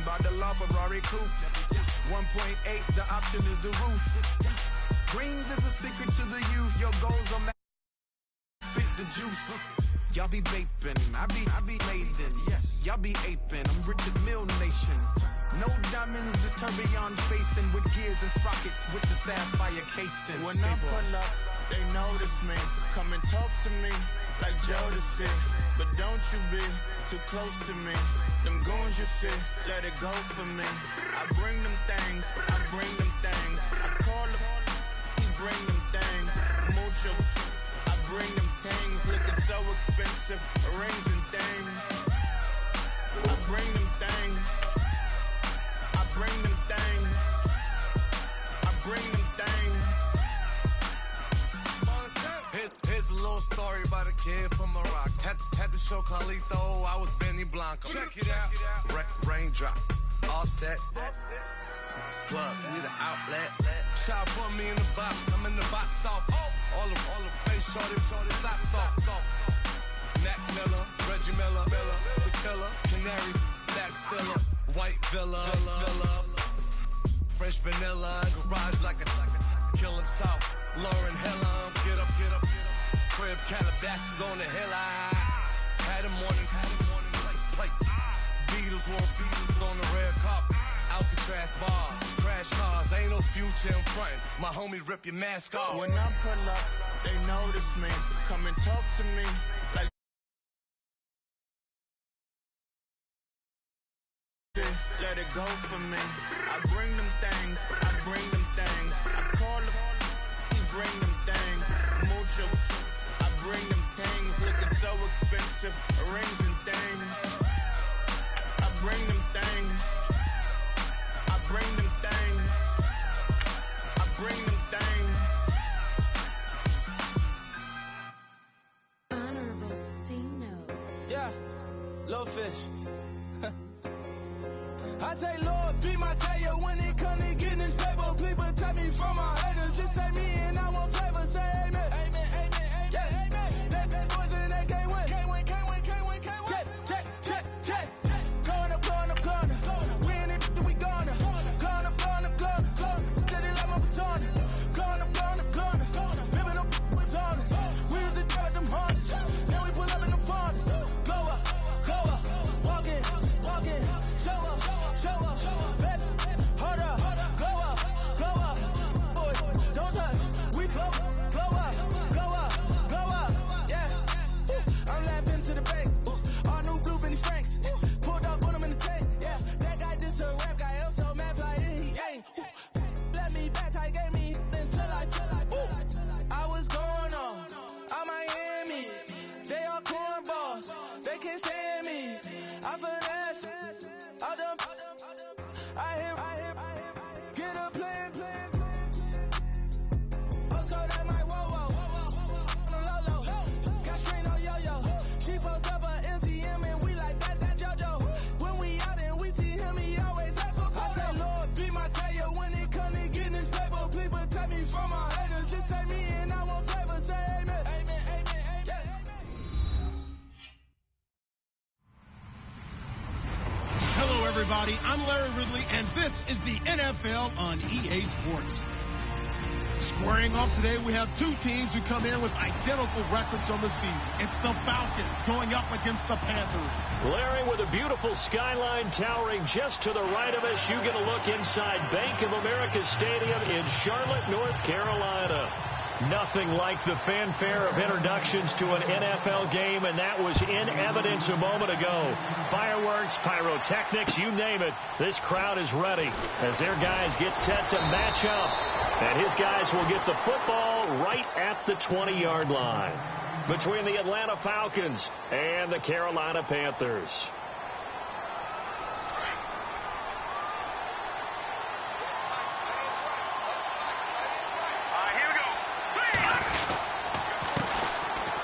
by the law, Ferrari coupe. 1.8, the option is the roof. Dreams is a secret to the youth. Your goals are spit the juice. Y'all be vaping, I be laden. Yes, y'all be aping. I'm Richard Mill Nation. No diamonds, just tourbillon facing with gears and sprockets with the sapphire casing. When I pull up, they notice me. Come and talk to me like Jodeci. But don't you be too close to me. Them goons you see, let it go for me. I bring them things, I bring them things. I call them, he bring them things. Mucho, I bring them things. Looking so expensive, rings and things. I bring them things. I bring them things. I bring them things. Here's a little story about a kid from Morocco. Had to show Carlito I was Benny Blanco. Check it out. Raindrop, all set. Plug, need an outlet. Shot for me in the box. I'm in the box off. All the face shorty, socks off. Mac Miller, Reggie Miller, the killer, Canaries, Black Stiller, White Villa, Fresh Vanilla, garage like a killer South. Lauren Hiller, get up. Crib Calabasas on the hill. I had him morning, plate. Beatles on the red carpet. Alcatraz bar, crash cars, ain't no future in front. My homies rip your mask off. When I pull up, they notice me. Come and talk to me like let it go for me. I bring them things, I bring them things. I call them, he bring them things. Mucho, I bring them things. Looking so expensive, rings and things. I bring them things. I bring them things. I bring them things. Honorable C notes. Yeah, low fish. I say, Lord, be my savior when it comes to getting this paper. Please protect me from my haters. Just say me and I won't favor. Say amen. Amen. Yeah. Amen. That boys and they can't win. Can't win. Check. Corner. Win it, we gonna. Corner. Did it like my persona. Corner. Living up with honest. We used to drive them harness. Then we pull up in the farmers. Go up. Walk in. Show up. Bet. Hold up. Go up. Boys, don't touch. We flow up. Yeah. I'm laughing to the bank. All new blue Benny Franks. Pulled up, put him in the tank. Yeah. That guy just a rap guy. I'm so mad, fly in, he ain't. Let me back, I gave me until I was going on Miami. They all cornballs. They can't stand me. I finesse. I done. I hit. Get a plan. Oh, so that my whoa. Low. Got strain on yo-yo. She fucked up a MCM and we like that JoJo. When we out and we see him, he always ask for photo. I say, Lord, be my savior when it comes to getting this paper. Please protect me from my haters. Just say me and I won't favor. Say amen. Yeah. Hello, everybody. I'm Larry Ridley, and this is the NFL on EA Sports. Squaring off today, we have two teams who come in with identical records on the season. It's the Falcons going up against the Panthers. Larry, with a beautiful skyline towering just to the right of us, you get a look inside Bank of America Stadium in Charlotte, North Carolina. Nothing like the fanfare of introductions to an NFL game, and that was in evidence a moment ago. Fireworks, pyrotechnics, you name it. This crowd is ready as their guys get set to match up. And his guys will get the football right at the 20-yard line between the Atlanta Falcons and the Carolina Panthers.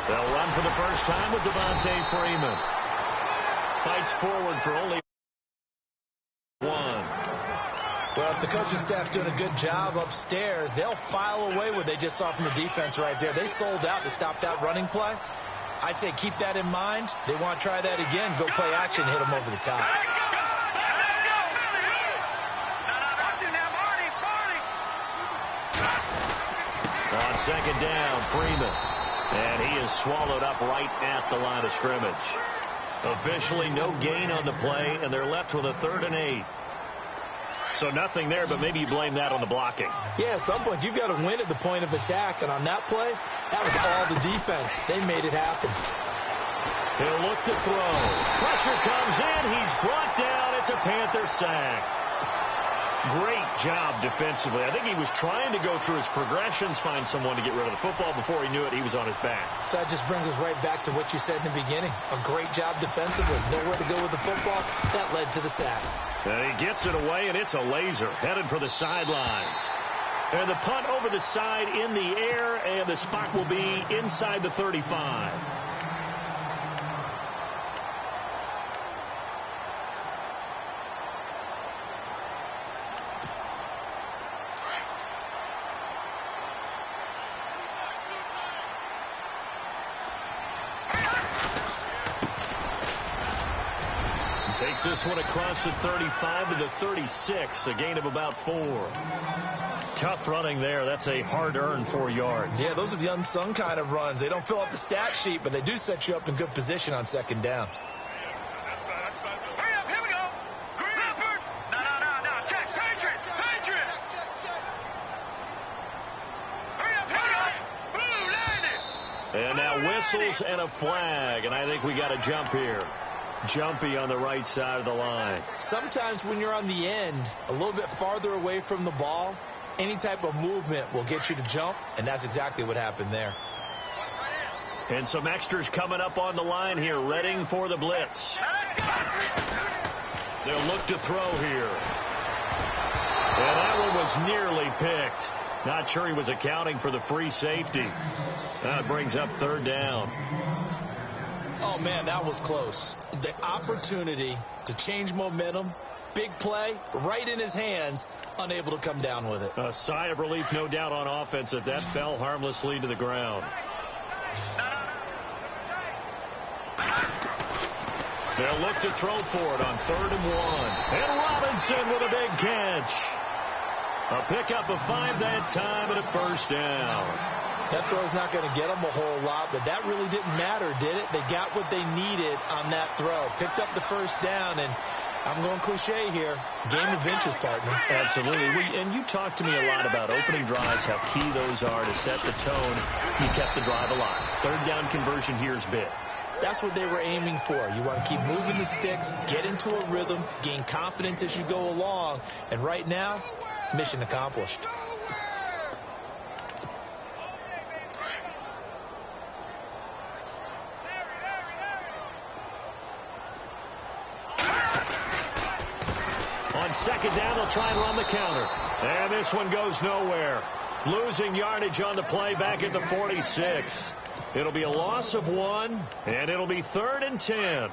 They'll run for the first time with Devontae Freeman. Fights forward for only one. Well, if the coaching staff's doing a good job upstairs, they'll file away what they just saw from the defense right there. They sold out to stop that running play. I'd say keep that in mind. They want to try that again. Go play action, hit them over the top. On second down, Freeman. And he is swallowed up right at the line of scrimmage. Officially no gain on the play, and they're left with a 3rd and 8. So nothing there, but maybe you blame that on the blocking. Yeah, at some point, you've got to win at the point of attack. And on that play, that was all the defense. They made it happen. He'll look to throw. Pressure comes in. He's brought down. It's a Panther sack. Great job defensively. I think he was trying to go through his progressions, find someone to get rid of the football. Before he knew it, he was on his back. So that just brings us right back to what you said in the beginning. A great job defensively. Nowhere to go with the football. That led to the sack. And he gets it away, and it's a laser headed for the sidelines. And the punt over the side in the air, and the spot will be inside the 35. Takes this one across the 35 to the 36, a gain of about 4. Tough running there. That's a hard-earned 4 yards. Yeah, those are the unsung kind of runs. They don't fill up the stat sheet, but they do set you up in good position on second down. Hurry up, here we go. Green Leopard. No. Check. Patriots. Hurry up, here we go. Blue, landed. And now whistles and a flag, and I think we got a jump here. Jumpy on the right side of the line. Sometimes when you're on the end, a little bit farther away from the ball, any type of movement will get you to jump, and that's exactly what happened there. And some extras coming up on the line here, readying for the blitz. They'll look to throw here. And that one was nearly picked. Not sure he was accounting for the free safety. That brings up 3rd down. Oh, man, that was close. The opportunity to change momentum, big play, right in his hands, unable to come down with it. A sigh of relief, no doubt, on offense that fell harmlessly to the ground. They'll look to throw for it on 3rd and 1. And Robinson with a big catch. A pickup of 5 that time and a 1st down. That throw's not going to get them a whole lot, but that really didn't matter, did it? They got what they needed on that throw. Picked up the 1st down, and I'm going cliche here. Game of inches, partner. Absolutely. And you talk to me a lot about opening drives, how key those are to set the tone. You kept the drive alive. 3rd down conversion here is big. That's what they were aiming for. You want to keep moving the sticks, get into a rhythm, gain confidence as you go along. And right now, mission accomplished. On second down, they'll try and run the counter. And this one goes nowhere. Losing yardage on the play back at the 46. It'll be a loss of 1, and it'll be 3rd and 10. Here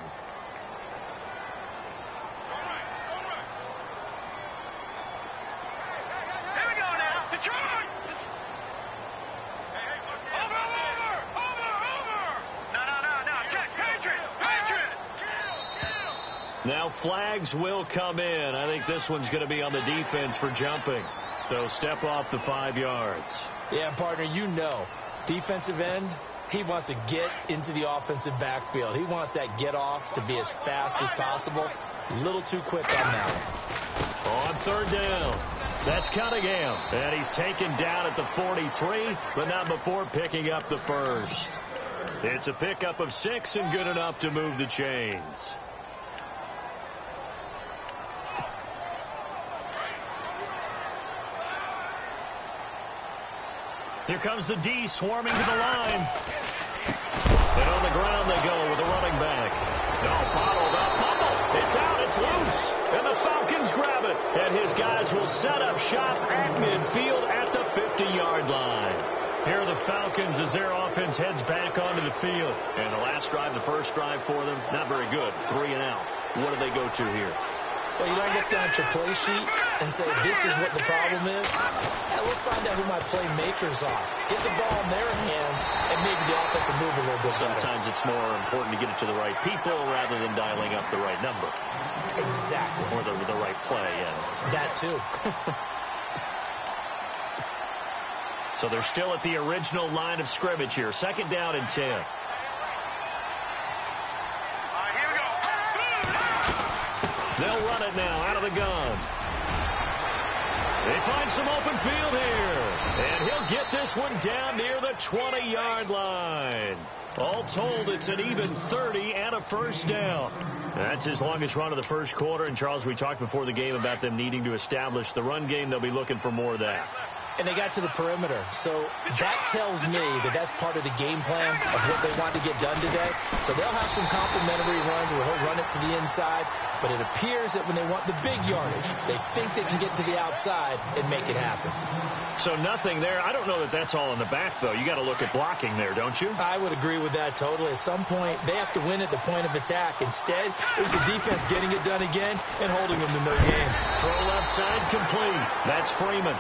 we go now. Detroit. Over. No. Check. Patriot. Now flags will come in. I think this one's going to be on the defense for jumping. They'll step off the 5 yards. Yeah, partner, you know, defensive end, he wants to get into the offensive backfield. He wants that get off to be as fast as possible. A little too quick on that. On 3rd down, that's Cunningham. And he's taken down at the 43, but not before picking up the 1st. It's a pickup of 6 and good enough to move the chains. Here comes the D swarming to the line. And on the ground they go with the running back. No, bottled up. Fumble. It's out. It's loose. And the Falcons grab it. And his guys will set up shop at midfield at the 50-yard line. Here are the Falcons as their offense heads back onto the field. And the last drive, the first drive for them, not very good. 3 and out. What do they go to here? Well, you don't get down at your play sheet and say, this is what the problem is. Let's find out who my playmakers are. Get the ball in their hands, and maybe the offense will move a little bit better. Sometimes it's more important to get it to the right people rather than dialing up the right number. Exactly. Or the right play, yeah. That too. So they're still at the original line of scrimmage here. 2nd down and 10. They'll run it now out of the gun. They find some open field here. And he'll get this one down near the 20-yard line. All told, it's an even 30 and a first down. That's his longest run of the first quarter. And, Charles, we talked before the game about them needing to establish the run game. They'll be looking for more of that. And they got to the perimeter. So that tells me that that's part of the game plan of what they want to get done today. So they'll have some complimentary runs where he'll run it to the inside. But it appears that when they want the big yardage, they think they can get to the outside and make it happen. So nothing there. I don't know that that's all in the back, though. You got to look at blocking there, don't you? I would agree with that totally. At some point, they have to win at the point of attack. Instead, it was the defense getting it done again and holding them to no gain. Throw left side complete. That's Freeman.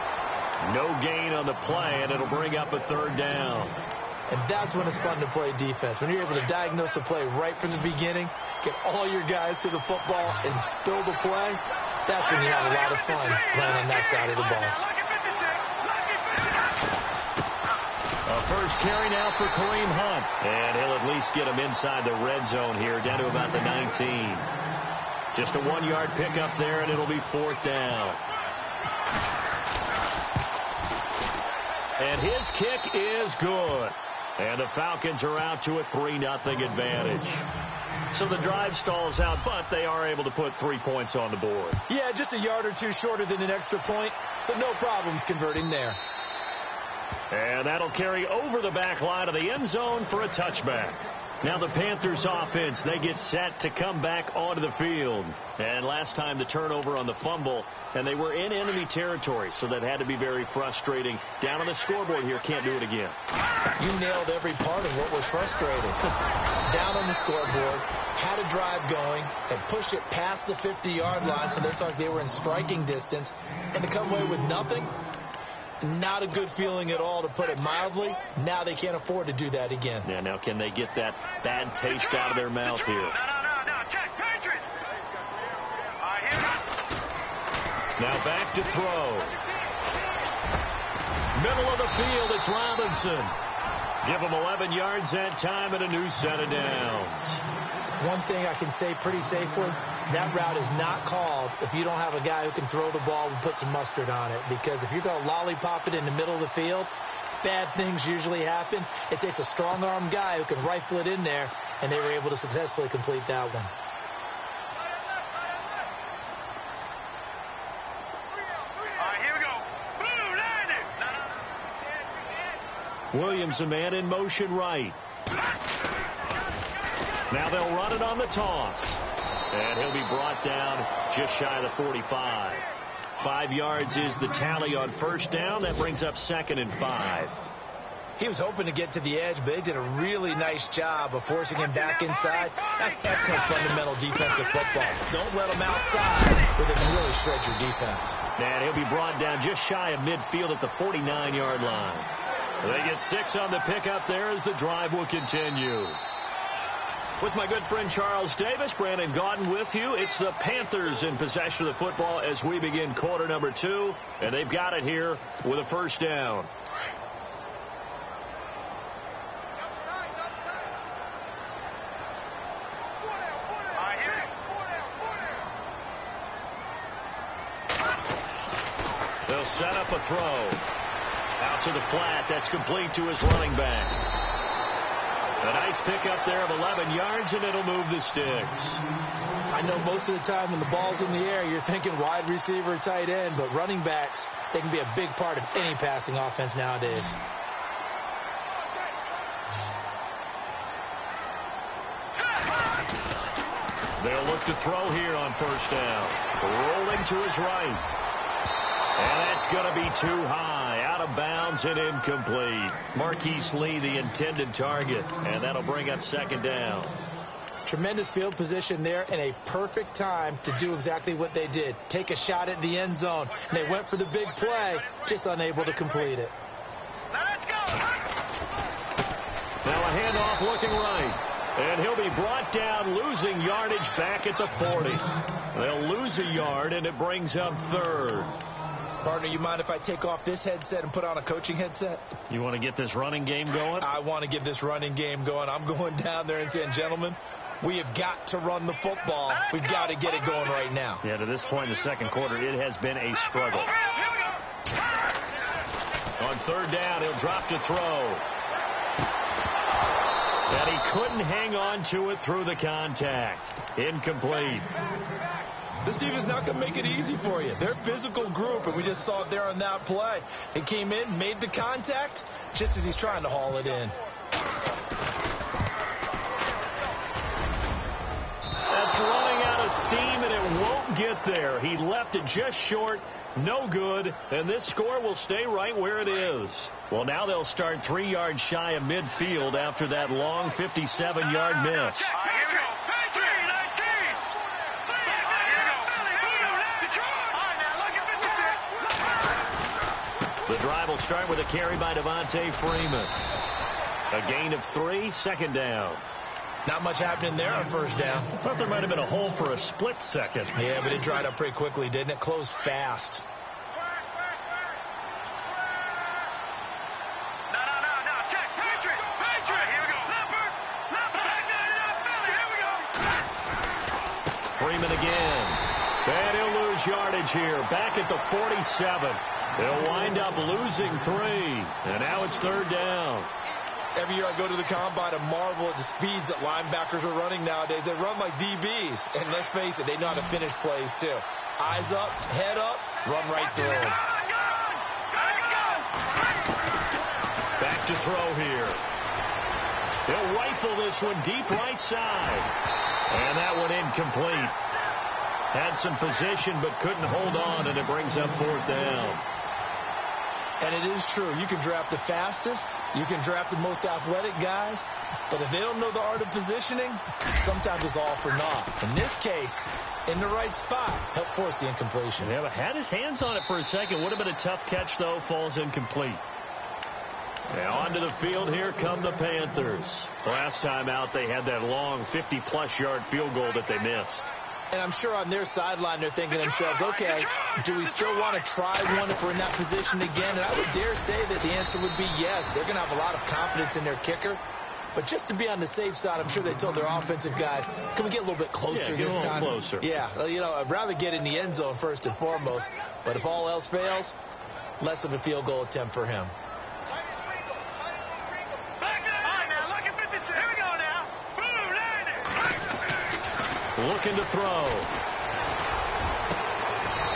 No gain on the play, and it'll bring up a 3rd down. And that's when it's fun to play defense. When you're able to diagnose a play right from the beginning, get all your guys to the football, and spill the play, that's when you have a lot of fun playing on that side of the ball. A first carry now for Kareem Hunt. And he'll at least get him inside the red zone here, down to about the 19. Just a 1-yard pickup there, and it'll be 4th down. And his kick is good. And the Falcons are out to a 3-0 advantage. So the drive stalls out, but they are able to put 3 points on the board. Yeah, just a yard or two shorter than an extra point, so no problems converting there. And that'll carry over the back line of the end zone for a touchback. Now the Panthers offense, they get set to come back onto the field. And last time the turnover on the fumble, and they were in enemy territory, so that had to be very frustrating. Down on the scoreboard here, can't do it again. You nailed every part of what was frustrating. Down on the scoreboard, had a drive going, and pushed it past the 50-yard line, so they thought they were in striking distance, and to come away with nothing, not a good feeling at all, to put it mildly. Now they can't afford to do that again. Yeah, now can they get that bad taste out of their mouth here? No. Check, Patriots. Now back to throw. Middle of the field, it's Robinson. Give him 11 yards that time and a new set of downs. One thing I can say pretty safely, that route is not called if you don't have a guy who can throw the ball and put some mustard on it. Because if you're going to lollipop it in the middle of the field, bad things usually happen. It takes a strong-armed guy who can rifle it in there, and they were able to successfully complete that one. Williams, a man in motion right. Now they'll run it on the toss. And he'll be brought down just shy of the 45. 5 yards is the tally on first down. That brings up 2nd and 5. He was hoping to get to the edge, but they did a really nice job of forcing him back inside. That's excellent fundamental defensive football. Don't let him outside where they can really shred your defense. And he'll be brought down just shy of midfield at the 49-yard line. They get 6 on the pickup there as the drive will continue. With my good friend Charles Davis, Brandon Gaudin with you. It's the Panthers in possession of the football as we begin quarter number 2. And they've got it here with a first down. They'll set up a throw. Out to the flat. That's complete to his running back. A nice pickup there of 11 yards, and it'll move the sticks. I know most of the time when the ball's in the air, you're thinking wide receiver, tight end, but running backs, they can be a big part of any passing offense nowadays. They'll look to throw here on first down. Rolling to his right. And that's going to be too high. Out of bounds and incomplete. Marquise Lee, the intended target. And that'll bring up 2nd down. Tremendous field position there and a perfect time to do exactly what they did. Take a shot at the end zone. And they went for the big play, just unable to complete it. Let's go. Now a handoff looking right. And he'll be brought down, losing yardage back at the 40. They'll lose a yard, and it brings up 3rd. Partner, you mind if I take off this headset and put on a coaching headset? You want to get this running game going? I want to get this running game going. I'm going down there and saying, gentlemen, we have got to run the football. We've got to get it going right now. Yeah, to this point in the second quarter, it has been a struggle. On third down, he'll drop to throw. And he couldn't hang on to it through the contact. Incomplete. This team is not going to make it easy for you. They're a physical group, and we just saw it there on that play. He came in, made the contact, just as he's trying to haul it in. That's running out of steam, and it won't get there. He left it just short, no good, and this score will stay right where it is. Well, now they'll start 3 yards shy of midfield after that long 57-yard miss. The drive will start with a carry by Devontae Freeman. A gain of 3, second down. Not much happening there on first down. I thought there might have been a hole for a split second. Yeah, but it dried up pretty quickly, didn't it? Closed fast. No. Check. Patriot. Here we go. Freeman again. And he'll lose yardage here. Back at the 47. They'll wind up losing 3. And now it's third down. Every year I go to the combine and marvel at the speeds that linebackers are running nowadays. They run like DBs. And let's face it, they know how to finish plays too. Eyes up, head up, run right through them. Back to throw here. He'll rifle this one deep right side. And that one incomplete. Had some position but couldn't hold on, and it brings up fourth down. And it is true. You can draft the fastest. You can draft the most athletic guys. But if they don't know the art of positioning, sometimes it's all for naught. In this case, in the right spot, helped force the incompletion. Yeah, but had his hands on it for a second. Would have been a tough catch, though. Falls incomplete. Now onto the field. Here come the Panthers. Last time out, they had that long 50-plus yard field goal that they missed. And I'm sure on their sideline they're thinking to themselves, okay, do we still want to try one if we're in that position again? And I would dare say that the answer would be yes. They're going to have a lot of confidence in their kicker. But just to be on the safe side, I'm sure they told their offensive guys, can we get a little bit closer this time? Closer. Yeah, I'd rather get in the end zone first and foremost. But if all else fails, less of a field goal attempt for him. Looking to throw.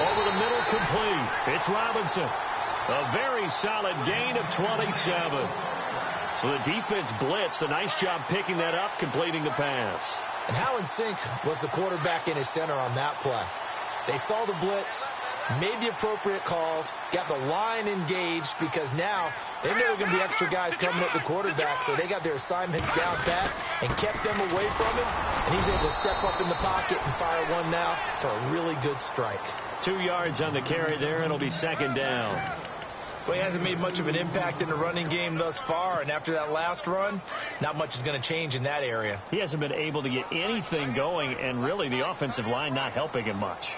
Over the middle, complete. It's Robinson. A very solid gain of 27. So the defense blitzed. A nice job picking that up, completing the pass. And how in sync was the quarterback in his center on that play? They saw the blitz, made the appropriate calls, got the line engaged because now they know there are going to be extra guys coming at the quarterback, so they got their assignments down pat and kept them away from him, and he's able to step up in the pocket and fire one now for a really good strike. 2 yards on the carry there, and it'll be second down. Well, he hasn't made much of an impact in the running game thus far, and after that last run, not much is going to change in that area. He hasn't been able to get anything going, and really the offensive line not helping him much.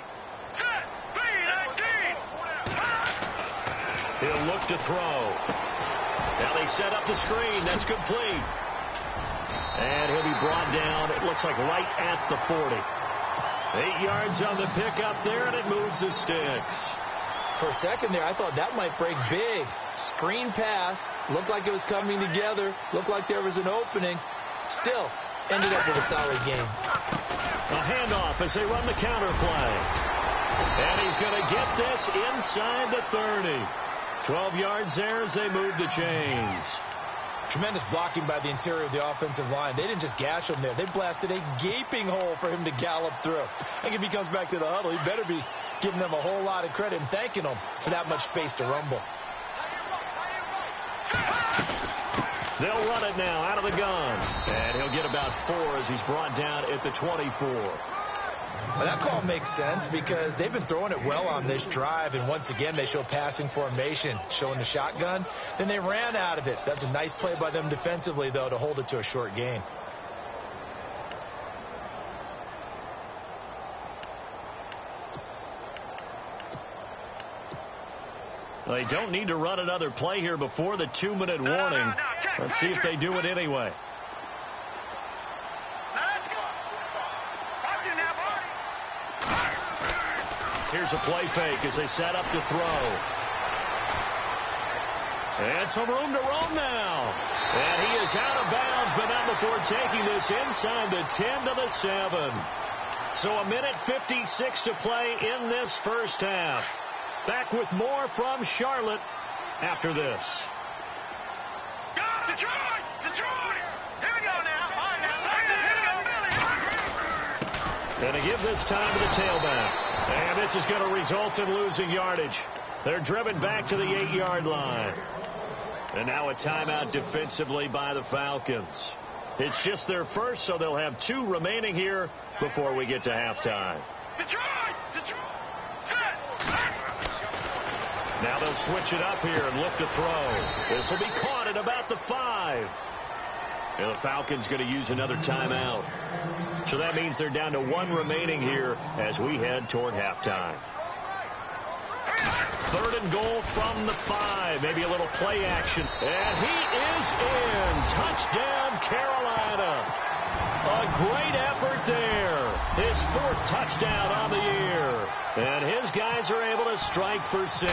He'll look to throw. Now they set up the screen. That's complete. And he'll be brought down, it looks like right at the 40. 8 yards on the pickup there, and it moves the sticks. For a second there, I thought that might break big. Screen pass. Looked like it was coming together. Looked like there was an opening. Still, ended up with a solid game. A handoff as they run the counter play. And he's going to get this inside the 30. 12 yards there as they move the chains. Tremendous blocking by the interior of the offensive line. They didn't just gash him there. They blasted a gaping hole for him to gallop through. I think if he comes back to the huddle, he better be giving them a whole lot of credit and thanking them for that much space to rumble. They'll run it now out of the gun. And he'll get about 4 as he's brought down at the 24. Well, that call makes sense because they've been throwing it well on this drive, and once again they show passing formation, showing the shotgun. Then they ran out of it. That's a nice play by them defensively, though, to hold it to a short gain. They don't need to run another play here before the 2-minute warning. Let's see if they do it anyway. Here's a play fake as they set up to throw. And some room to roam now. And he is out of bounds, but not before taking this inside the 10 to the 7. So 1:56 to play in this first half. Back with more from Charlotte after this. Detroit! Detroit! Here we go now. All right, now. Going to give this time to the tailback. And this is going to result in losing yardage. They're driven back to the 8-yard line. And now a timeout defensively by the Falcons. It's just their first, so they'll have 2 remaining here before we get to halftime. Detroit! Detroit! Now they'll switch it up here and look to throw. This will be caught at about the 5. And the Falcons going to use another timeout. So that means they're down to 1 remaining here as we head toward halftime. 3rd and goal from the 5. Maybe a little play action. And he is in. Touchdown, Carolina. A great effort there. His 4th touchdown on the year. And his guys are able to strike for 6.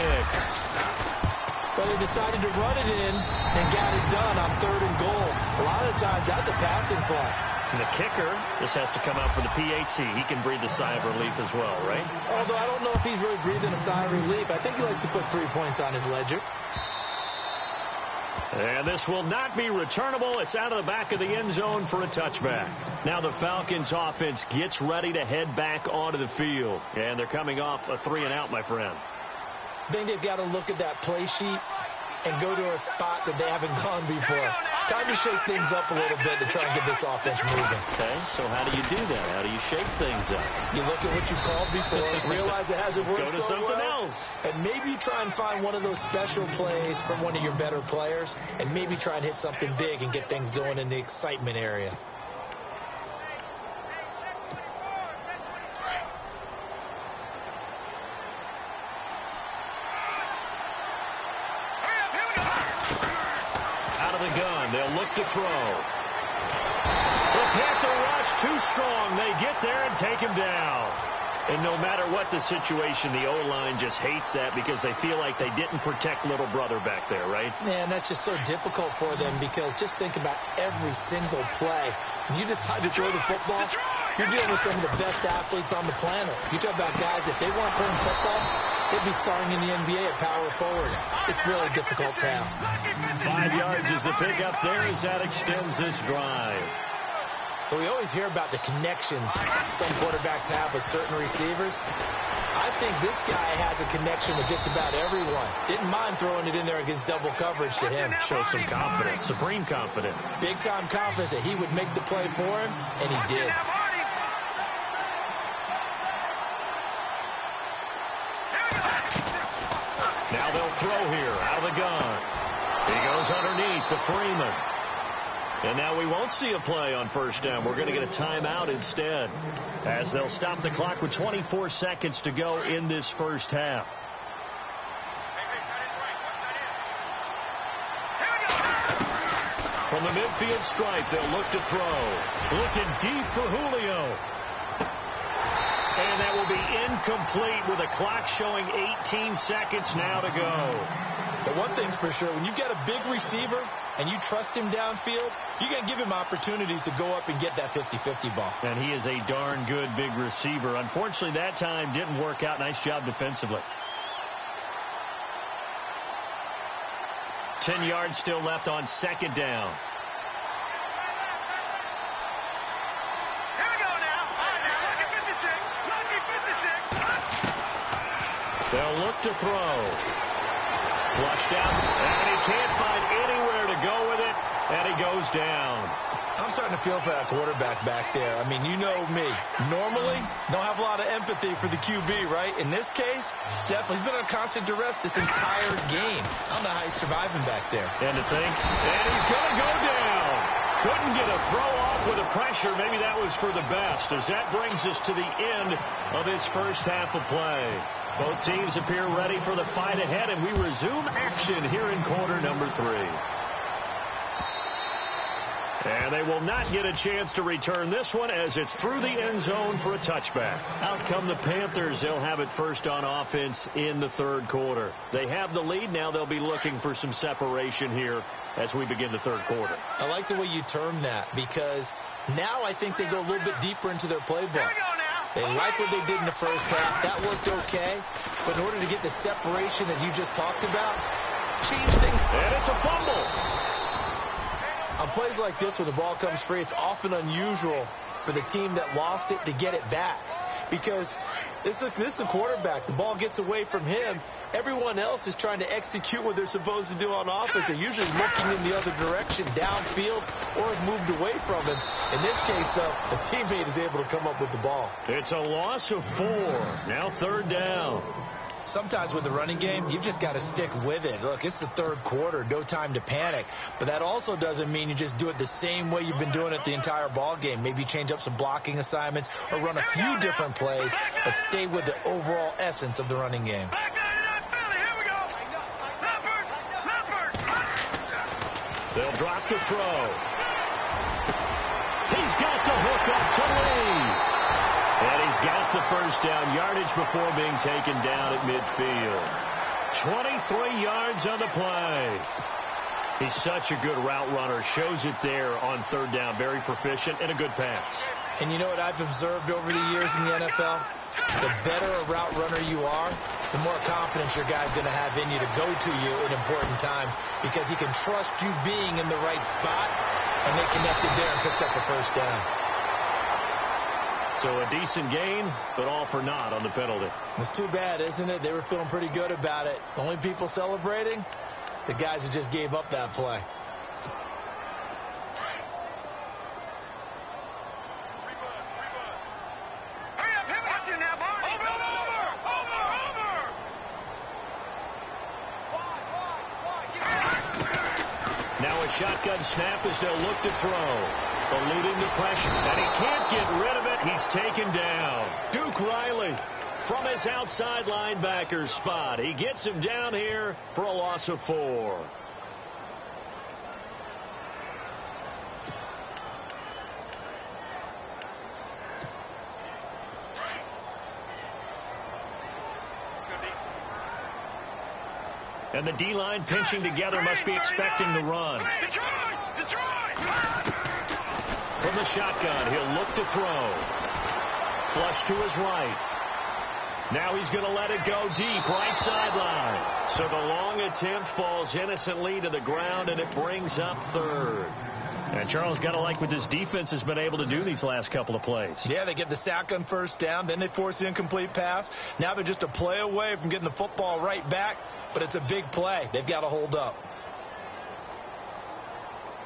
But they decided to run it in and got it done on 3rd and goal. A lot of times that's a passing play. And the kicker just has to come out for the PAT. He can breathe a sigh of relief as well, right? Although I don't know if he's really breathing a sigh of relief. I think he likes to put 3 points on his ledger. And this will not be returnable. It's out of the back of the end zone for a touchback. Now the Falcons offense gets ready to head back onto the field. And they're coming off a 3-and-out, my friend. I think they've got to look at that play sheet and go to a spot that they haven't gone before. Time to shake things up a little bit to try and get this offense moving. Okay, so how do you do that? How do you shake things up? You look at what you called before, realize it hasn't worked Go to so something well, else. and maybe you try and find one of those special plays from one of your better players, and maybe try and hit something big and get things going in the excitement area. They'll look to throw. The Panther rush too strong. They get there and take him down. And no matter what the situation, the O-line just hates that because they feel like they didn't protect little brother back there, right? Man, that's just so difficult for them because just think about every single play. When you decide to throw the football, you're dealing with some of the best athletes on the planet. You talk about guys, if they weren't playing football, they'd be starring in the NBA at power forward. It's really a difficult task. 5 yards is the pickup there as that extends this drive. But we always hear about the connections some quarterbacks have with certain receivers. I think this guy has a connection with just about everyone. Didn't mind throwing it in there against double coverage to him. Shows some confidence, supreme confidence. Big-time confidence that he would make the play for him, and he did. Now they'll throw here out of the gun. He goes underneath to Freeman. And now we won't see a play on 1st down. We're going to get a timeout instead as they'll stop the clock with 24 seconds to go in this first half. From the midfield stripe, they'll look to throw. Looking deep for Julio. And that will be incomplete with a clock showing 18 seconds now to go. But one thing's for sure, when you get a big receiver and you trust him downfield, you're going to give him opportunities to go up and get that 50-50 ball. And he is a darn good big receiver. Unfortunately, that time didn't work out. Nice job defensively. 10 yards still left on 2nd down. Here we go now. All right, now, lucky 56. They'll look to throw. Flushed out, and he can't find anywhere to go with it, and he goes down. I'm starting to feel for that quarterback back there. I mean, you know me. Normally, don't have a lot of empathy for the QB, right? In this case, definitely. He's been under constant duress this entire game. I don't know how he's surviving back there. And to think, and he's going to go down. Couldn't get a throw off with the pressure. Maybe that was for the best, as that brings us to the end of this first half of play. Both teams appear ready for the fight ahead, and we resume action here in quarter number 3. And they will not get a chance to return this one as it's through the end zone for a touchback. Out come the Panthers. They'll have it first on offense in the third quarter. They have the lead. Now they'll be looking for some separation here as we begin the third quarter. I like the way you term that, because now I think they go a little bit deeper into their playbook. They like what they did in the first half. That worked okay. But in order to get the separation that you just talked about, change things. And it's a fumble. On plays like this where the ball comes free, it's often unusual for the team that lost it to get it back. Because this is the quarterback. The ball gets away from him. Everyone else is trying to execute what they're supposed to do on offense. They're usually looking in the other direction, downfield, or have moved away from him. In this case, though, a teammate is able to come up with the ball. It's a loss of 4. Now third down. Sometimes with the running game, you've just got to stick with it. Look, it's the third quarter, no time to panic. But that also doesn't mean you just do it the same way you've been doing it the entire ball game. Maybe change up some blocking assignments or run a few different plays, but stay with the overall essence of the running game. They'll drop the throw. He's got the hook up to Lee. And he's got the first down yardage before being taken down at midfield. 23 yards on the play. He's such a good route runner. Shows it there on third down. Very proficient and a good pass. And you know what I've observed over the years in the NFL? The better a route runner you are, the more confidence your guy's going to have in you to go to you in important times, because he can trust you being in the right spot, and they connected there and picked up the first down. So a decent gain, but all for naught on the penalty. It's too bad, isn't it? They were feeling pretty good about it. The only people celebrating, the guys who just gave up that play. Now a shotgun snap as they'll look to throw. Eluding the pressure, and he can't get rid of it. He's taken down. Duke Riley from his outside linebacker spot. He gets him down here for a loss of 4. And the D-line pinching together must be expecting the run. From the shotgun, he'll look to throw. Flush to his right. Now he's going to let it go deep, right sideline. So the long attempt falls innocently to the ground, and it brings up third. And Charles, got to like what this defense has been able to do these last couple of plays. Yeah, they get the sack on first down, then they force the incomplete pass. Now they're just a play away from getting the football right back, but it's a big play. They've got to hold up.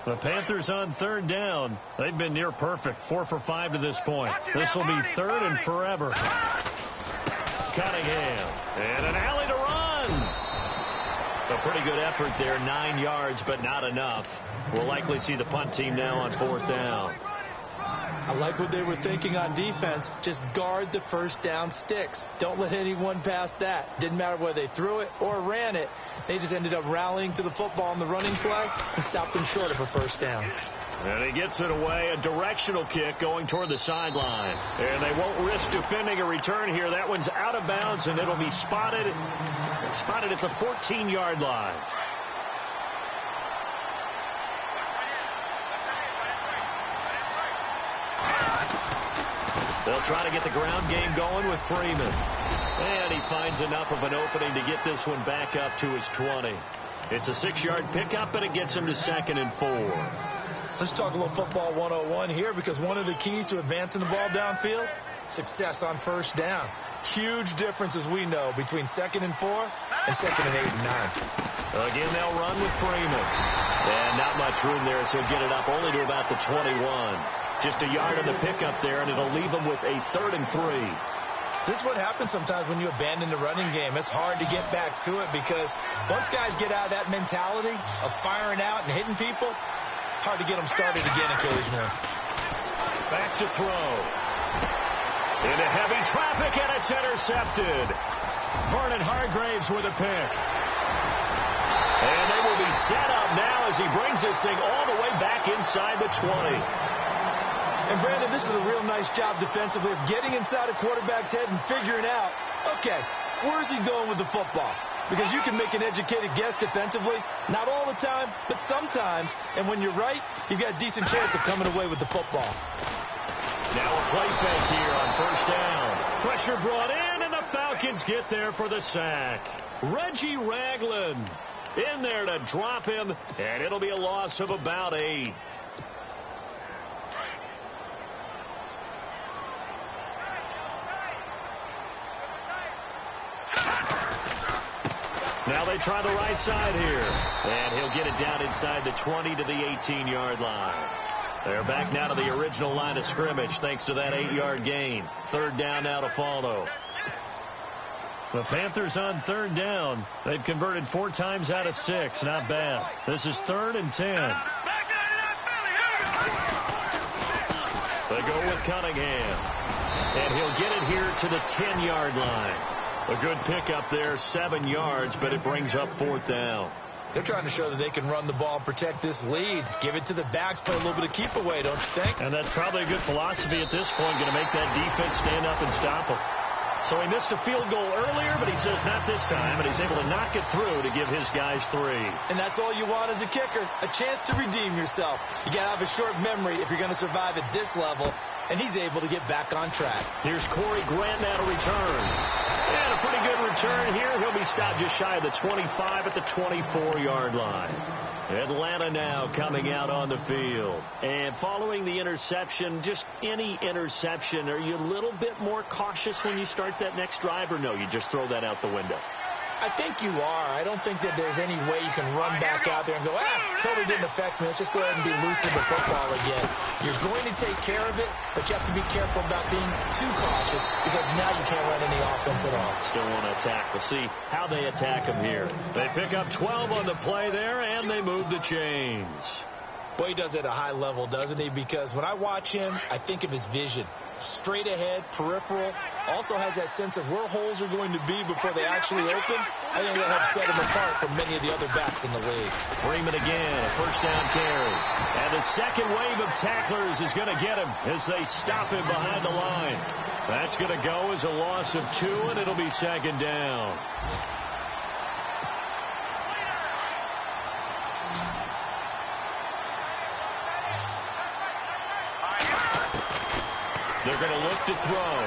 The Panthers on third down. They've been near perfect, 4 for 5 to this point. This will be third and forever. Cunningham, and an alley to run. A pretty good effort there, 9 yards, but not enough. We'll likely see the punt team now on fourth down. I like what they were thinking on defense. Just guard the first down sticks. Don't let anyone pass that. Didn't matter whether they threw it or ran it. They just ended up rallying to the football on the running play and stopped them short of a first down. And he gets it away, a directional kick going toward the sideline. And they won't risk defending a return here. That one's out of bounds, and it'll be spotted at the 14-yard line. They'll try to get the ground game going with Freeman. And he finds enough of an opening to get this one back up to his 20. It's a 6-yard pickup, and it gets him to 2nd and 4. Let's talk a little football 101 here, because one of the keys to advancing the ball downfield, success on first down. Huge difference, as we know, between 2nd and 4 and 2nd and 8 and 9. Again, they'll run with Freeman. And not much room there, so he'll get it up only to about the 21. Just a yard on the pickup there, and it'll leave them with a 3rd and 3. This is what happens sometimes when you abandon the running game. It's hard to get back to it, because once guys get out of that mentality of firing out and hitting people, hard to get them started again occasionally. Back to throw. Into heavy traffic, and it's intercepted. Vernon Hargraves with a pick. And they will be set up now as he brings this thing all the way back inside the 20. And, Brandon, this is a real nice job defensively of getting inside a quarterback's head and figuring out, okay, where's he going with the football? Because you can make an educated guess defensively, not all the time, but sometimes. And when you're right, you've got a decent chance of coming away with the football. Now a play fake here on first down. Pressure brought in, and the Falcons get there for the sack. Reggie Ragland in there to drop him, and it'll be a loss of about 8. Now they try the right side here, and he'll get it down inside the 20 to the 18-yard line. They're back now to the original line of scrimmage thanks to that 8-yard gain. Third down now to follow. The Panthers on third down. They've converted 4 times out of 6. Not bad. This is 3rd and 10. They go with Cunningham. And he'll get it here to the 10-yard line. A good pickup there, 7 yards, but it brings up 4th down. They're trying to show that they can run the ball and protect this lead. Give it to the backs, play a little bit of keep away, don't you think? And that's probably a good philosophy at this point, going to make that defense stand up and stop them. So he missed a field goal earlier, but he says not this time, and he's able to knock it through to give his guys 3. And that's all you want as a kicker, a chance to redeem yourself. You got to have a short memory if you're going to survive at this level, and he's able to get back on track. Here's Corey Grant now to return. And a pretty good return here. He'll be stopped just shy of the 25 at the 24-yard line. Atlanta now coming out on the field. And following the interception, just any interception, are you a little bit more cautious when you start that next drive, or no, you just throw that out the window? I think you are. I don't think that there's any way you can run back out there and go, totally didn't affect me. Let's just go ahead and be loose with the football again. You're going to take care of it, but you have to be careful about being too cautious because now you can't run any offense at all. Still want to attack. We'll see how they attack him here. They pick up 12 on the play there, and they move the chains. Well, he does it at a high level, doesn't he? Because when I watch him, I think of his vision. Straight ahead, peripheral, also has that sense of where holes are going to be before they actually open. I think that helps set him apart from many of the other backs in the league. Freeman again, a first down carry. And the second wave of tacklers is going to get him as they stop him behind the line. That's going to go as a loss of 2, and it'll be 2nd down. They're going to look to throw.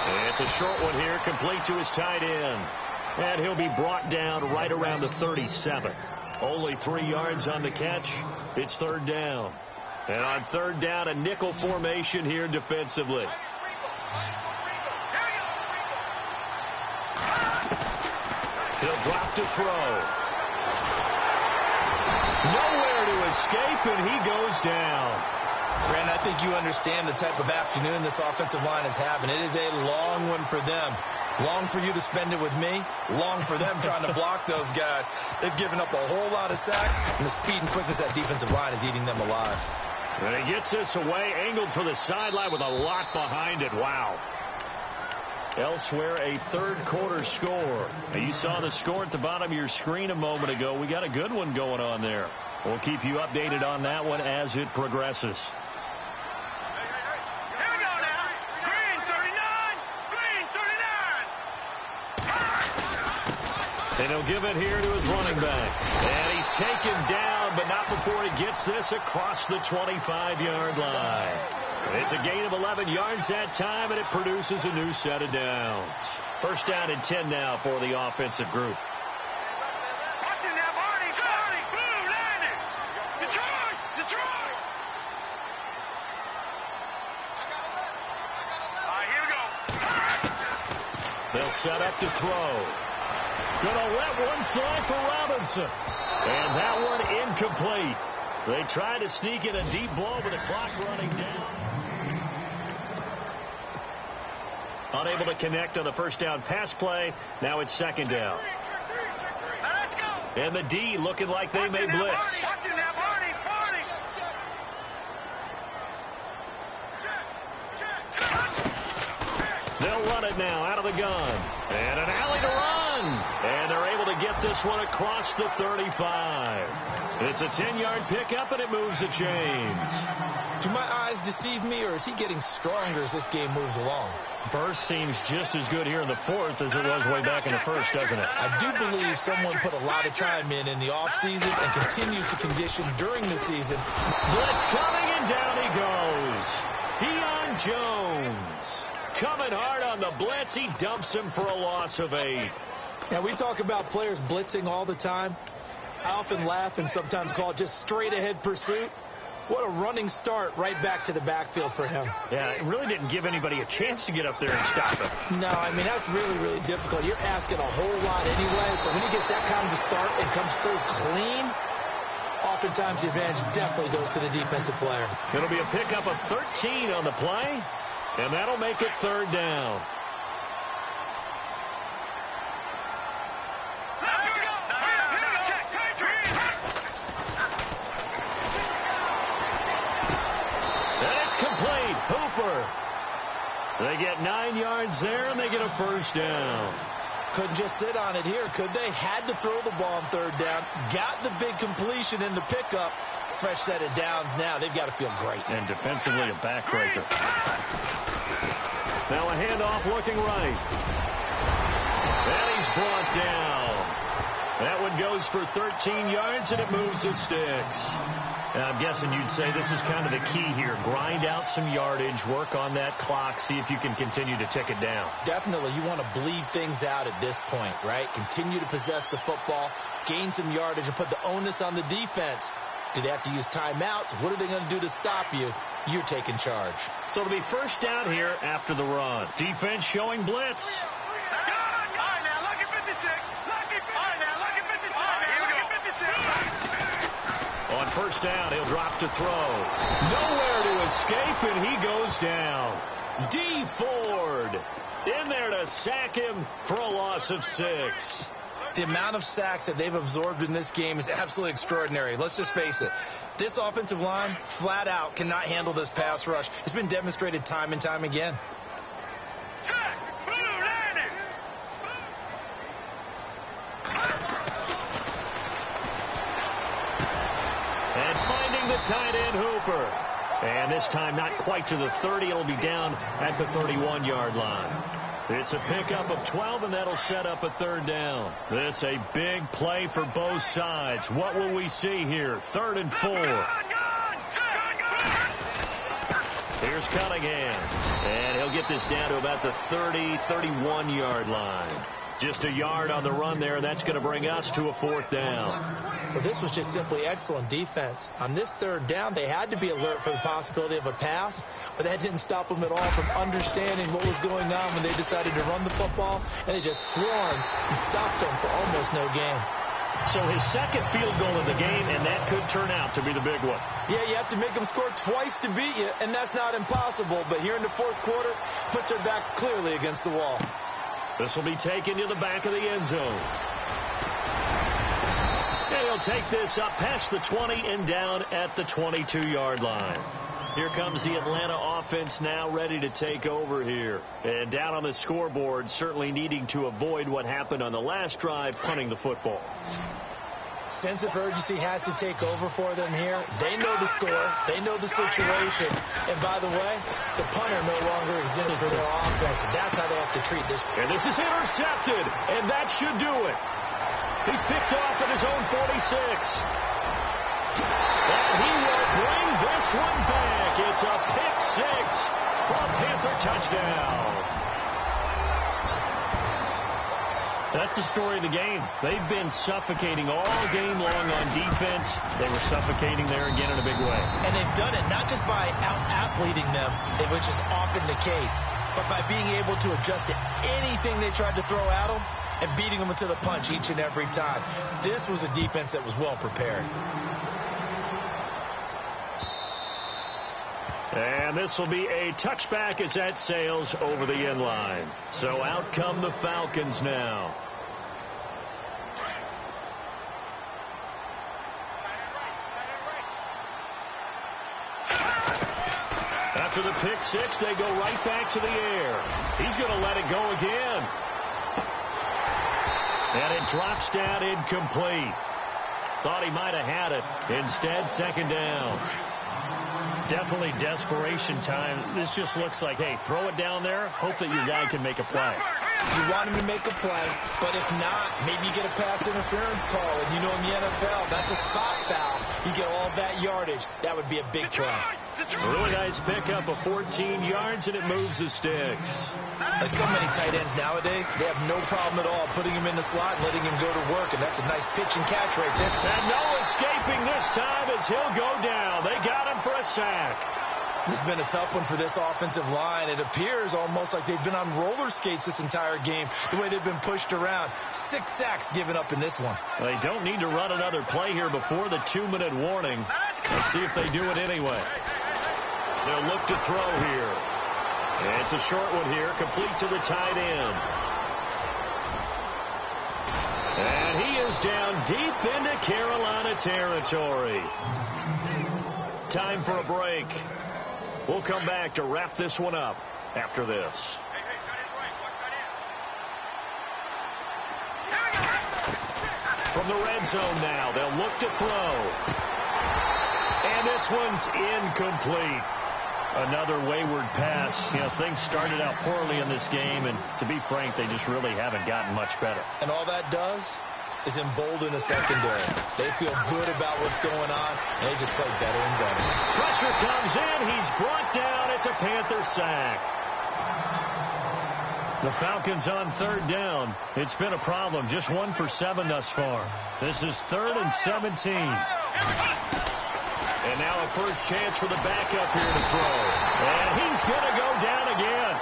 And it's a short one here, complete to his tight end. And he'll be brought down right around the 37. Only 3 yards on the catch. It's 3rd down. And on 3rd down, a nickel formation here defensively. He'll drop to throw. Nowhere to escape, and he goes down. Brandon, I think you understand the type of afternoon this offensive line is having. It is a long one for them. Long for you to spend it with me. Long for them trying to block those guys. They've given up a whole lot of sacks, and the speed and quickness of that defensive line is eating them alive. And he gets this away, angled for the sideline with a lot behind it. Wow. Elsewhere, a 3rd quarter score. Now, you saw the score at the bottom of your screen a moment ago. We got a good one going on there. We'll keep you updated on that one as it progresses. And he'll give it here to his running back. And he's taken down, but not before he gets this across the 25-yard line. It's a gain of 11 yards that time, and it produces a new set of downs. First down and 10 now for the offensive group. They'll set up to throw. Gonna let one fly for Robinson. And that one incomplete. They try to sneak in a deep ball with the clock running down. Unable to connect on the first down pass play. Now it's 2nd down. And the D looking like they may blitz. it now out of the gun. And an alley to run. And they're able to get this one across the 35. It's a 10-yard pickup, and it moves the chains. Do my eyes deceive me, or is he getting stronger as this game moves along? Burst seems just as good here in the fourth as it was way back in the first, doesn't it? I do believe someone put a lot of time in the offseason and continues to condition during the season. Blitz coming, and down he goes. Deion Jones coming hard on the blitz. He dumps him for a loss of 8. Now, we talk about players blitzing all the time. I often laugh and sometimes call it just straight-ahead pursuit. What a running start right back to the backfield for him. Yeah, it really didn't give anybody a chance to get up there and stop him. No, I mean, that's really, really difficult. You're asking a whole lot anyway, but when he gets that kind of a start and comes through clean, oftentimes the advantage definitely goes to the defensive player. It'll be a pickup of 13 on the play, and that'll make it 3rd down. Complete. Hooper. They get 9 yards there, and they get a 1st down. Couldn't just sit on it here, could they? Had to throw the ball on 3rd down. Got the big completion in the pickup. Fresh set of downs now. They've got to feel great. And defensively, a backbreaker. Now a handoff looking right. And he's brought down. That one goes for 13 yards, and it moves the sticks. Now, I'm guessing you'd say this is kind of the key here. Grind out some yardage, work on that clock, see if you can continue to tick it down. Definitely. You want to bleed things out at this point, right? Continue to possess the football, gain some yardage, and put the onus on the defense. Do they have to use timeouts? What are they going to do to stop you? You're taking charge. So it'll be 1st down here after the run. Defense showing blitz. On 1st down, he'll drop to throw. Nowhere to escape, and he goes down. D. Ford in there to sack him for a loss of 6. The amount of sacks that they've absorbed in this game is absolutely extraordinary. Let's just face it. This offensive line, flat out, cannot handle this pass rush. It's been demonstrated time and time again. And finding the tight end, Hooper. And this time not quite to the 30. It'll be down at the 31-yard line. It's a pickup of 12, and that'll set up a 3rd down. This a big play for both sides. What will we see here? 3rd and 4. Here's Cunningham. And he'll get this down to about the 30, 31-yard line. Just a yard on the run there. That's going to bring us to a 4th down. Well, this was just simply excellent defense. On this 3rd down, they had to be alert for the possibility of a pass, but that didn't stop them at all from understanding what was going on when they decided to run the football, and they just swarmed and stopped them for almost no gain. So his 2nd field goal of the game, and that could turn out to be the big one. Yeah, you have to make them score twice to beat you, and that's not impossible, but here in the 4th quarter, puts their backs clearly against the wall. This will be taken to the back of the end zone. And he'll take this up past the 20 and down at the 22-yard line. Here comes the Atlanta offense now ready to take over here. And down on the scoreboard, certainly needing to avoid what happened on the last drive, punting the football. Sense of urgency has to take over for them here. They know the score. They know the situation. And by the way, the punter no longer exists for their offense. And that's how they have to treat this. And this is intercepted, and that should do it. He's picked off at his own 46. And he will bring this one back. It's a pick 6 for a Panther touchdown. That's the story of the game. They've been suffocating all game long on defense. They were suffocating there again in a big way. And they've done it not just by out-athleting them, which is often the case, but by being able to adjust to anything they tried to throw at them and beating them into the punch each and every time. This was a defense that was well prepared. And this will be a touchback as that sails over the end line. So out come the Falcons now. A After the pick six, they go right back to the air. He's going to let it go again. And it drops down incomplete. Thought he might have had it. Instead, second down. Definitely desperation time. This just looks like, hey, throw it down there, hope that your guy can make a play. You want him to make a play, but if not, maybe you get a pass interference call. And you know in the NFL, that's a spot foul. You get all that yardage. That would be a big play. Really nice pickup of 14 yards, and it moves the sticks. Like so many tight ends nowadays, they have no problem at all putting him in the slot and letting him go to work, and that's a nice pitch and catch right there. And no escaping this time as he'll go down. They got him for a sack. This has been a tough one for this offensive line. It appears almost like they've been on roller skates this entire game, the way they've been pushed around. 6 sacks given up in this one. They don't need to run another play here before the 2-minute warning. Let's see if they do it anyway. They'll look to throw here. And it's a short one here, complete to the tight end. And he is down deep into Carolina territory. Time for a break. We'll come back to wrap this one up after this. From the red zone now, they'll look to throw. And this one's incomplete. Another wayward pass. You know, things started out poorly in this game, and to be frank, they just really haven't gotten much better. And all that does is embolden a secondary. They feel good about what's going on, and they just play better and better. Pressure comes in. He's brought down. It's a Panther sack. The Falcons on third down. It's been a problem. Just 1 for 7 thus far. This is 3rd and 17. And now a first chance for the backup here to throw. And he's going to go down again.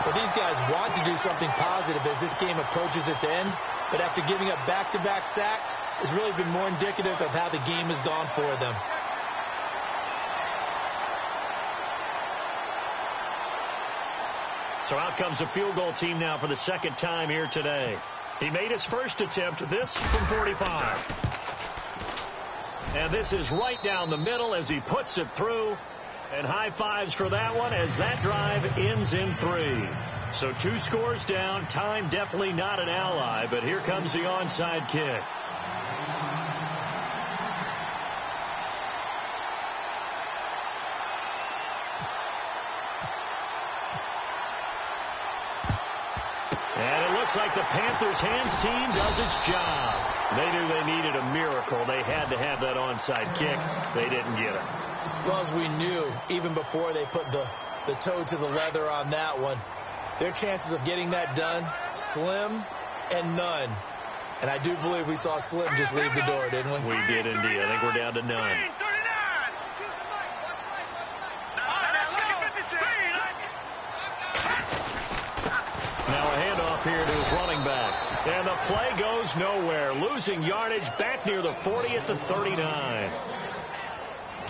Well, these guys want to do something positive as this game approaches its end. But after giving up back-to-back sacks, it's really been more indicative of how the game has gone for them. So out comes the field goal team now for the second time here today. He made his first attempt, this from 45. And this is right down the middle as he puts it through. And high fives for that one as that drive ends in 3. So 2 scores down. Time definitely not an ally, but here comes the onside kick. And it looks like the Panthers' hands team does its job. They knew they needed a miracle. They had to have that onside kick. They didn't get it. Well, as we knew, even before they put the toe to the leather on that one, their chances of getting that done, slim and none. And I do believe we saw Slim just leave the door, didn't we? We did indeed. I think we're down to none. Now a handoff here to his running back. And the play goes nowhere. Losing yardage back near the 40 at the 39.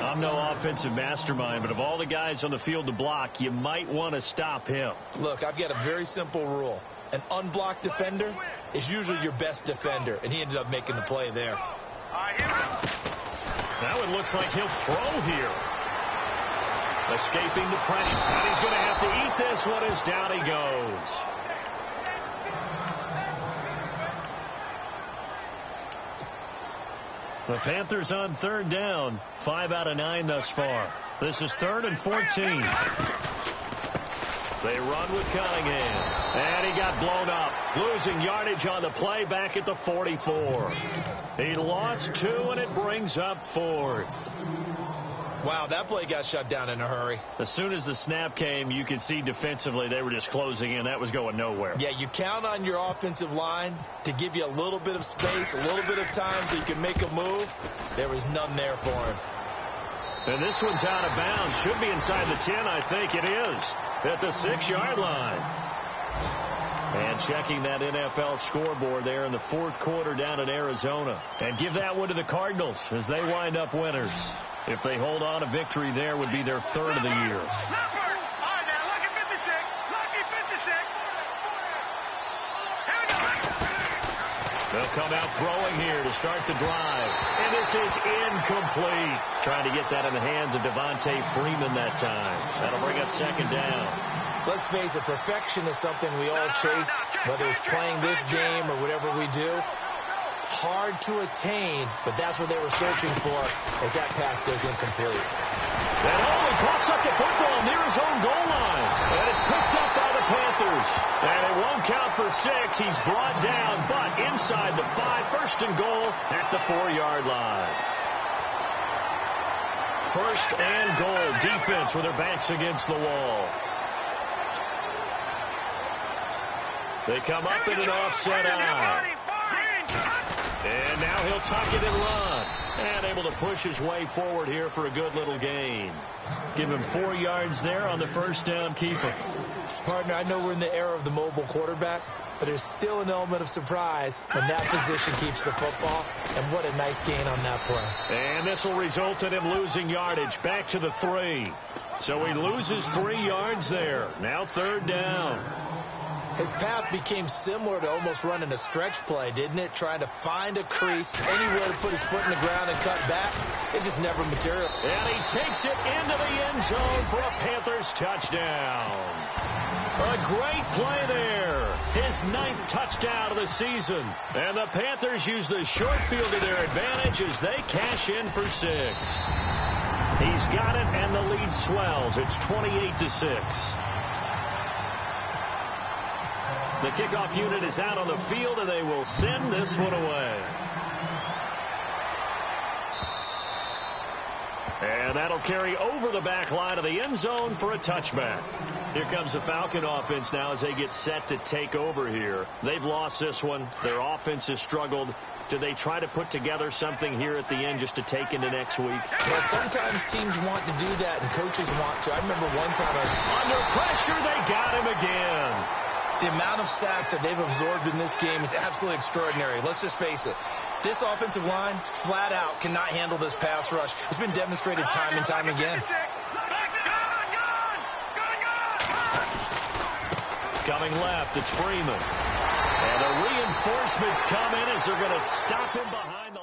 I'm no offensive mastermind, but of all the guys on the field to block, you might want to stop him. Look, I've got a very simple rule. An unblocked defender is usually your best defender, and he ended up making the play there. Now it looks like he'll throw here. Escaping the pressure. And he's going to have to eat this one as down he goes. The Panthers on third down. 5 out of 9 thus far. This is 3rd and 14. They run with Cunningham. And he got blown up. Losing yardage on the play back at the 44. He lost 2, and it brings up 4th. Wow, that play got shut down in a hurry. As soon as the snap came, you could see defensively they were just closing in. That was going nowhere. Yeah, you count on your offensive line to give you a little bit of space, a little bit of time so you can make a move. There was none there for him. And this one's out of bounds. Should be inside the 10, I think it is. At the 6-yard line. And checking that NFL scoreboard there in the 4th quarter down in Arizona. And give that one to the Cardinals as they wind up winners. If they hold on, a victory there would be their 3rd of the year. They'll come out throwing here to start the drive. And this is incomplete. Trying to get that in the hands of Devontae Freeman that time. That'll bring up second down. Let's face it, perfection is something we all chase, whether it's playing this game or whatever we do. Hard to attain, but that's what they were searching for as that pass goes incomplete. And Ollie coughs up the football near his own goal line. And it's picked up by the Panthers. And it won't count for 6. He's brought down, but inside the 5. First and goal at the 4-yard line. First and goal. Defense with their backs against the wall. They come up in an offset eye. And now he'll tuck it and run. And able to push his way forward here for a good little gain. Give him 4 yards there on the first down keeper. Partner, I know we're in the era of the mobile quarterback, but there's still an element of surprise when that position keeps the football. And what a nice gain on that play. And this will result in him losing yardage back to the 3. So he loses 3 yards there. Now third down. His path became similar to almost running a stretch play, didn't it? Trying to find a crease, anywhere to put his foot in the ground and cut back. It just never materialized. And he takes it into the end zone for a Panthers touchdown. A great play there. His 9th touchdown of the season. And the Panthers use the short field to their advantage as they cash in for 6. He's got it, and the lead swells. It's 28-6. The kickoff unit is out on the field, and they will send this one away. And that'll carry over the back line of the end zone for a touchback. Here comes the Falcon offense now as they get set to take over here. They've lost this one. Their offense has struggled. Do they try to put together something here at the end just to take into next week? Well, sometimes teams want to do that, and coaches want to. I remember one time I was under pressure. They got him again. The amount of sacks that they've absorbed in this game is absolutely extraordinary. Let's just face it. This offensive line, flat out, cannot handle this pass rush. It's been demonstrated time and time again. Coming left, it's Freeman. And the reinforcements come in as they're going to stop him behind the